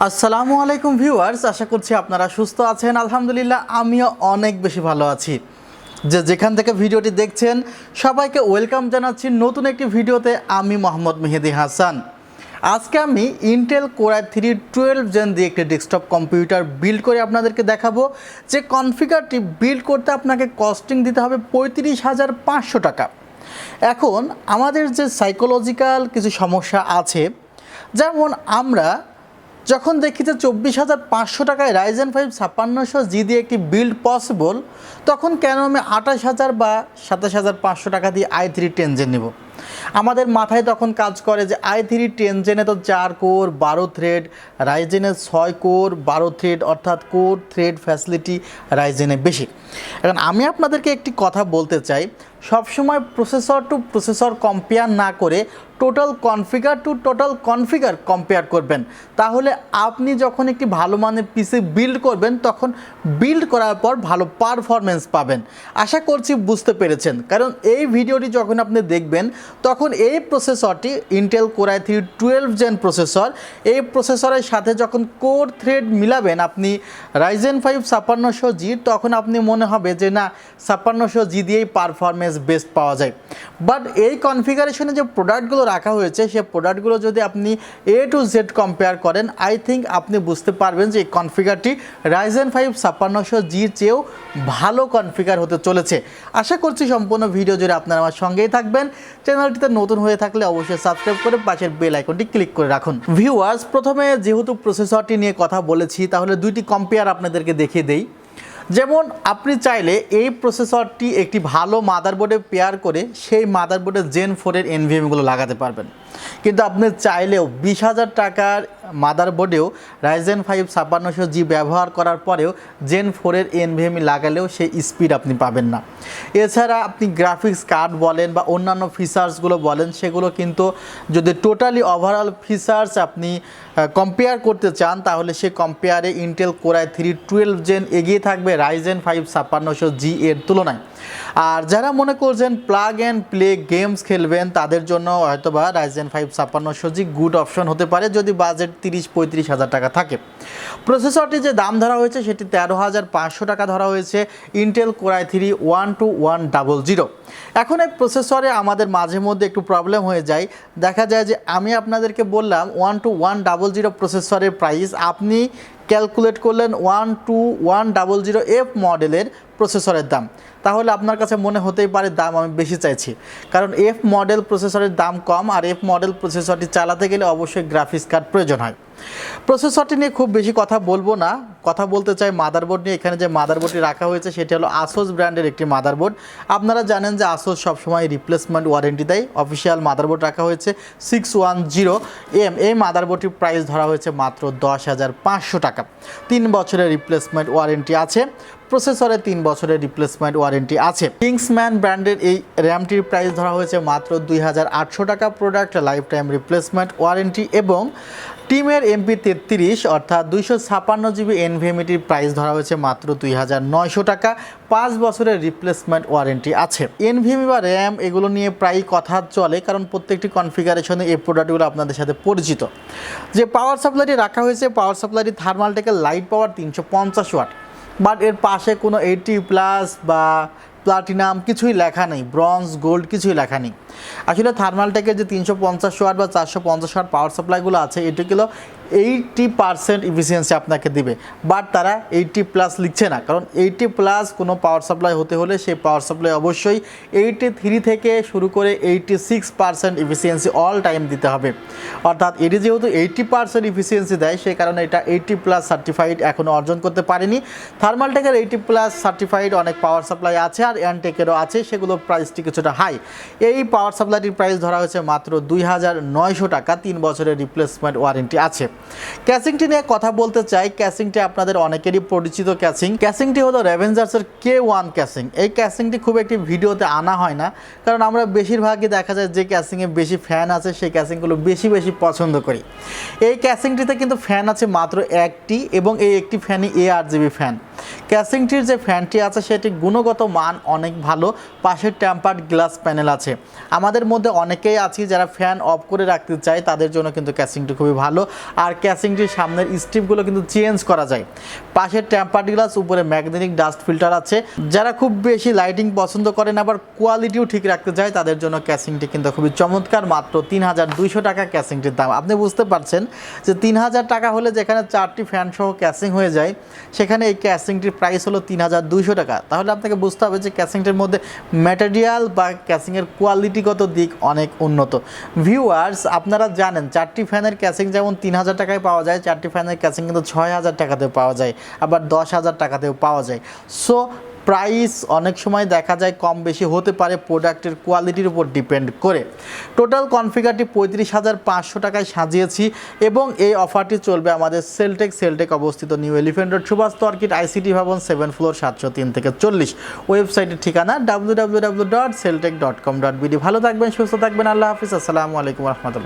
আসসালামু আলাইকুম ভিউয়ার্স, আশা করছি আপনারা সুস্থ আছেন। আলহামদুলিল্লাহ আমিও অনেক বেশি ভালো আছি। যেখান থেকে ভিডিওটি দেখছেন সবাইকে ওয়েলকাম জানাচ্ছি নতুন একটি ভিডিওতে। আমি মোহাম্মদ মেহেদি হাসান। আজকে আমি ইন্টেল কোর i3-12 জেন দিয়ে একটি ডেস্কটপ কম্পিউটার বিল্ড করে আপনাদেরকে দেখাবো যে কনফিগারটি বিল্ড করতে আপনাকে কস্টিং দিতে হবে 35,500 টাকা। এখন আমাদের যে সাইকোলজিক্যাল কিছু সমস্যা আছে, যেমন আমরা যখন দেখি যে 24,500 টাকায় Ryzen 5 5600G দিয়ে একটি বিল্ড পসিবল, তখন কেন আমি 28,000 বা 27,500 টাকা দিয়ে i3-10 জেন নেব? আমাদের মাথায় তখন কাজ করে যে i3-10 জেনে তো 4 কোর 12 থ্রেড, রাইজেনের 6 কোর 12 থ্রেড, অর্থাৎ কোর থ্রেড ফ্যাসিলিটি রাইজেনে বেশি। এখন আমি আপনাদেরকে একটি কথা বলতে চাই, সবসময় প্রসেসর টু প্রসেসর কম্পেয়ার না করে total configure to total configure compare করবেন। তাহলে আপনি যখন একটি ভালো মানের পিসি বিল্ড করবেন তখন বিল্ড করার পর ভালো পারফরমেন্স পাবেন। আশা করছি বুঝতে পেরেছেন, কারণ এই ভিডিওটি যখন আপনি দেখবেন তখন এই প্রসেসরটি Intel core i3-12 gen processor, এই প্রসেসরের সাথে যখন কোর থ্রেড মিলাবেন আপনি Ryzen 5 5600G, তখন আপনি মনে হবে যে না 5600G দিয়েই পারফরমেন্স বেস্ট পাওয়া যায়। বাট এই কনফিগারেশনে যে প্রোডাক্টগুলো রাখা হয়েছে সেই প্রোডাক্টগুলো যদি আপনি A to Z কম্পেয়ার করেন, আই থিঙ্ক আপনি বুঝতে পারবেন যে এই কনফিগারটি Ryzen 5 5600G চেয়েও ভালো কনফিগার হতে চলেছে। আশা করছি সম্পূর্ণ ভিডিও জুড়ে আপনারা আমার সঙ্গেই থাকবেন। চ্যানেলটিতে নতুন হয়ে থাকলে অবশ্যই সাবস্ক্রাইব করে পাশের বেল আইকনটি ক্লিক করে রাখুন। ভিউয়ার্স, প্রথমে যেহেতু প্রসেসরটি নিয়ে কথা বলেছি তাহলে দুইটি কম্পেয়ার আপনাদেরকে দেখিয়ে দেই। যেমন আপনি চাইলে এই প্রসেসরটি একটি ভালো মাদারবোর্ডে পেয়ার করে সেই মাদারবোর্ডে জেন 4-এর NVMeগুলো লাগাতে পারবেন, কিন্তু আপনি চাইলেও 20,000 টাকার মাদারবোর্ডেও Ryzen 5 5600G ব্যবহার করার পরেও জেন 4-এর NVMe লাগালেও সেই স্পিড আপনি পাবেন না। এছাড়া আপনি গ্রাফিক্স কার্ড বলেন বা অন্যান্য ফিচার্সগুলো বলেন, সেগুলো কিন্তু যদি টোটালি ওভারঅল ফিচার্স আপনি কম্পেয়ার করতে চান তাহলে সে কম্পেয়ারে ইন্টেল কোর i3-12 জেন এগিয়ে থাকবে Ryzen 5 5600G এর তুলনায়। আর যারা মনে করছেন প্লাগ অ্যান্ড প্লে গেমস খেলবেন তাদের জন্য হয়তোবা Ryzen 5 5600G গুড অপশন হতে পারে যদি বাজেট 30-35 হাজার টাকা থাকে। প্রসেসরটি যে দাম ধরা হয়েছে সেটি 13,500 টাকা ধরা হয়েছে ইন্টেল কোর i3-1200। এখন এই প্রসেসরে আমাদের মাঝে মধ্যে একটু প্রবলেম হয়ে যায়। দেখা যায় যে আমি আপনাদেরকে বললাম 12,100 প্রসেসরের প্রাইস, আপনি ক্যালকুলেট করলেন 12,100F মডেলের প্রসেসরের দাম, তাহলে আপনার কাছে মনে হতেই পারে দাম আমি বেশি চাইছি, কারণ F মডেল প্রসেসরের দাম কম আর F মডেল প্রসেসরটি চালাতে গেলে অবশ্যই গ্রাফিক্স কার্ড প্রয়োজন হয়। প্রসেসরটি নিয়ে খুব বেশি কথা বলবো না, কথা বলতে চাই মাদারবোর্ড নিয়ে। এখানে যে মাদারবোর্ডটি রাখা হয়েছে সেটি হলো Asus ব্র্যান্ডের একটি মাদারবোর্ড। আপনারা জানেন যে Asus সবসময় রিপ্লেসমেন্ট ওয়ারেন্টি দেয়। অফিসিয়াল মাদারবোর্ড রাখা হয়েছে 610M। এই মাদারবোর্ডটির প্রাইস ধরা হয়েছে মাত্র 10,500 টাকা। 3 বছরের রিপ্লেসমেন্ট ওয়ারেন্টি আছে, প্রসেসরে 3 বছরের রিপ্লেসমেন্ট ওয়ারেন্টি আছে। কিংসম্যান ব্র্যান্ডের এই র্যামটির প্রাইস ধরা হয়েছে মাত্র 2,800 টাকা। Product life time replacement warranty এবং টিমের MP33 অর্থাৎ 256GB NVMeটির প্রাইস ধরা হয়েছে মাত্র 2,900 টাকা। 5 বছরের রিপ্লেসমেন্ট ওয়ারেন্টি আছে। NVMe বা র্যাম এগুলো নিয়ে প্রায়ই কথা চলে, কারণ প্রত্যেকটি কনফিগারেশনে এই প্রোডাক্টগুলো আপনাদের সাথে পরিচিত। যে পাওয়ার সাপ্লাইটি রাখা হয়েছে, পাওয়ার সাপ্লাইটি থার্মালটেকের লাইট পাওয়ার 350 ওয়াট, বাট এর পাশে কোনো 80+ বা প্লাটিনাম কিছুই লেখা নেই, ব্রঞ্জ গোল্ড কিছুই লেখা নেই। আসলে থার্মালটেকের যে 350 ওয়াট বা 450 ওয়াট পাওয়ার সাপ্লাইগুলো আছে এটিগুলো 80% ইফিসিয়েন্সি আপনাকে দিবে, বাট তারা 80+ লিখছে না, কারণ 80+ কোনো পাওয়ার সাপ্লাই হতে হলে সেই পাওয়ার সাপ্লাই অবশ্যই 83 থেকে শুরু করে 86% ইফিসিয়েন্সি অল টাইম দিতে হবে। অর্থাৎ এটি যেহেতু 80% ইফিসিয়েন্সি দেয় সেই কারণে এটা 80+ সার্টিফাইড এখনও অর্জন করতে পারেনি। থার্মালটেকের 80+ সার্টিফাইড অনেক পাওয়ার সাপ্লাই আছে আর অ্যানটেকেরও আছে, সেগুলোর প্রাইসটি কিছুটা হাই। এই পাওয়ার সাপ্লাইটির প্রাইস ধরা হয়েছে মাত্র 2,900 টাকা। 3 বছরের রিপ্লেসমেন্ট ওয়ারেন্টি আছে। ক্যাসিংটি নিয়ে কথা বলতে চাই। ক্যাসিংটি আপনাদের অনেকেরই পরিচিত ক্যাসিংটি হলো রেভেঞ্জার্সের K1 ক্যাসিং। এই ক্যাসিংটি খুব একটি ভিডিওতে আনা হয় না, কারণ আমরা বেশিরভাগই দেখা যায় যে ক্যাসিংয়ে বেশি ফ্যান আছে সেই ক্যাসিংগুলো বেশি পছন্দ করি। এই ক্যাসিংটিতে কিন্তু ফ্যান আছে মাত্র একটি এবং এই একটি ফ্যানই ARGB ফ্যান। ক্যাসিংটির যে ফ্যানটি আছে সেটি গুণগত মান অনেক ভালো, পাশে টেম্পার্ড গ্লাস প্যানেল আছে। আমাদের মধ্যে অনেকেই আছি যারা ফ্যান অফ করে রাখতে চায়, তাদের জন্য কিন্তু ক্যাসিংটি খুবই ভালো। আর আর ক্যাসিংটির সামনের স্ট্রিপগুলো কিন্তু চেঞ্জ করা যায়। পাশের টেম্পারড গ্লাস, উপরে ম্যাগনেটিক ডাস্ট ফিল্টার আছে। যারা খুব বেশি লাইটিং পছন্দ করেন আবার কোয়ালিটিও ঠিক রাখতে চায় তাদের জন্য ক্যাসিংটি কিন্তু খুবই চমৎকার। মাত্র 3200 টাকা ক্যাসিংটির দাম। আপনি বুঝতে পারছেন যে 3000 টাকা হলে যেখানে 4টি ফ্যান সহ ক্যাসিং হয়ে যায় সেখানে এই ক্যাসিংটির প্রাইস হলো 3200 টাকা। তাহলে আপনাকে বুঝতে হবে যে ক্যাসিংটির মধ্যে ম্যাটেরিয়াল বা ক্যাসিংয়ের কোয়ালিটিগত দিক অনেক উন্নত। ভিউয়ার্স, আপনারা জানেন 4টি ফ্যানের ক্যাসিং যেমন 3000 টাকায় পাওয়া যায়, 4টি ফ্যানের ক্যাসিং কিন্তু 6000 টাকাতেও পাওয়া যায়, আবার 10,000 টাকাতেও পাওয়া যায়। সো প্রাইস অনেক সময় দেখা যায় কম বেশি হতে পারে প্রোডাক্টের কোয়ালিটির উপর ডিপেন্ড করে। টোটাল কনফিগারটি 35,500 টাকায় সাজিয়েছি এবং এই অফারটি চলবে আমাদের সেলটেক অবস্থিত নিউ এলিফ্যান্ট রোড, সুভাষ তর্কিট, আইসিটি ভবন, 7th ফ্লোর, 703 থেকে 40। ওয়েবসাইটের ঠিকানা www.celltech.com.bd। ভালো থাকবেন, সুস্থ থাকবেন, আল্লাহ হাফিজ, আসসালামু আলাইকুম রহমতুল্লাহ।